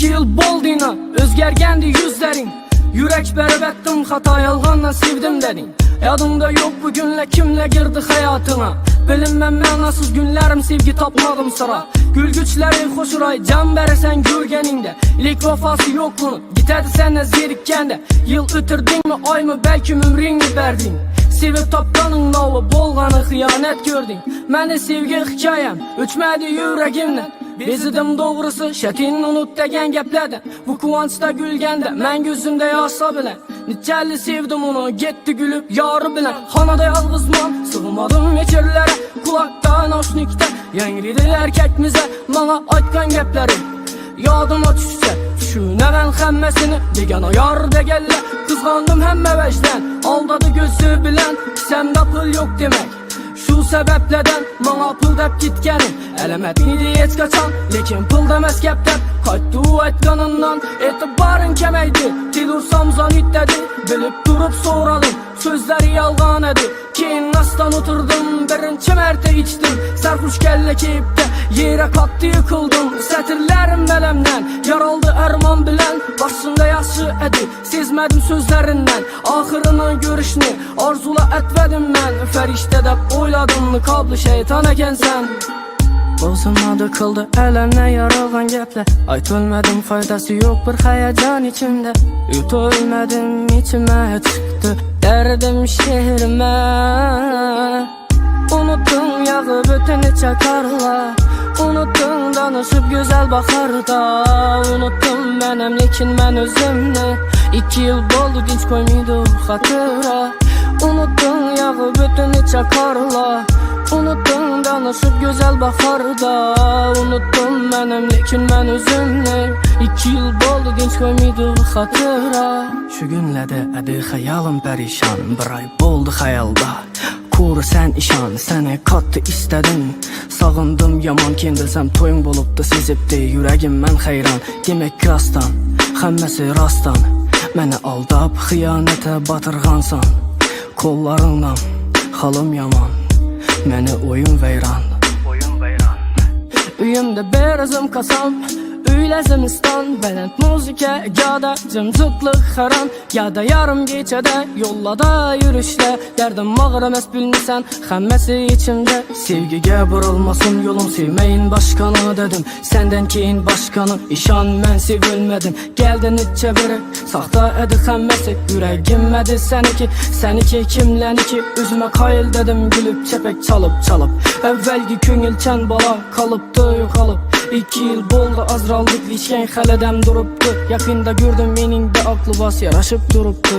2 yıl boldu inan, özgergendi yüzlerin. Yürek berbettim, hata yalganla sevdim dedin. Yadımda yok bu günle kimle girdi hayatına. Bilinmem mənasız günlerim, sevgi tapmadım sıra. Gülgüçleri hoşuray, can verirsen gürgeninde. İlk vefası yok bunu, gitedi senden zerikkende. Yıl ötürdün mü, ay mı, belki ömrünü verdin. Sevip tapdanın navı, bolğanı hıyanet gördün. Məni sevgi hikayem, öçmedi yüreğimden. Bezidim doğrusu, şətin unut degen geplerden. Bu kuvançda gülgende, mən gözümde yaşa bilen. Niçelli sevdim onu, gitti gülüp yarı bilen. Hanada yalğızman, sığmadım geçirlere. Kulakta, naşnikte, yengridi erkekmize. Bana aytkan gepleri, yadıma düşse. Düşünemem həmməsini, degana yar degelle. Kızgandım hemme vecden, aldadı gözü bilen. Səmdə pul yok demek, şu sebeplerden bana pul dep gitkenin. Elemetmiydi hiç kaçan, lekin pul demez kepten. Kayttı o etkanından, etibarın kemeydi. Dil ursam zanit dedi, bilip durup soradım. Sözleri yalgan edi, keyin aslan oturdum. Birinci merte içtim, serhuş kelle keyipte. Yere kattı yıkıldım, sətirlerim belemden. Yaraldı erman bilen, başında yaşı edi. Sezmedim sözlerinden, ahırını görüşünü arzula etmedim ben. Ferişte de oyladım, kablı şeytan eken sen. Bozulmadı kıldı elemle yaralgan gepler. Ayt ölmedim, faydası yok bir heyecan içimde. Yut ölmedim, içime çıktı derdim şehrime. Unuttum yağı bütünü çakarla. Unuttum danışıp güzel bakarda. Unuttum benim lekin ben özümle. 2 yıl doldu dinç koymaydı hatıra. Unuttum yağı bütünü çakarla. Unuttum danışıp güzel bakarda. Unuttum benim lekin ben özümle. 2 yıl doldu dinç koymaydı hatıra. Şu günlerde edi hayalim perişan. Bir ay boldu hayalda. Kur sen işan, seni kattı istedin. Sağındım yaman, kendilsem toyun bolupdu sezipdi. Yüreğim ben hayran, demek rastdan, həmməsi rastdan. Məni aldap, hıyanete batırğansan. Kollarından, halım yaman, məni oyun veyran. Üyümde berazım kasam, Öyləzimistan, belent muzika, ya da cımcıtlık haram. Ya da yarım geçede, yollada yürüşle. Derdim ağıraməz bilmirsən, həmməsi içimde. Sevgiye burulmasın yolum, sevmeyin başkanı dedim. Senden keyin başkanı, işan mən sevilmedim. Geldin içe biri, saxta edi həmməsi. Yüreğimmədi səniki kimləniki. Üzüme kayıl dedim, gülüp çepek çalıp. Evvelki köngülçen bala, kalıptı yoxalıp. 2 yıl boldu azraldık, içken xələdəm durupdu. Yakında gördüm mening de aklı bas yaraşıp durupdu.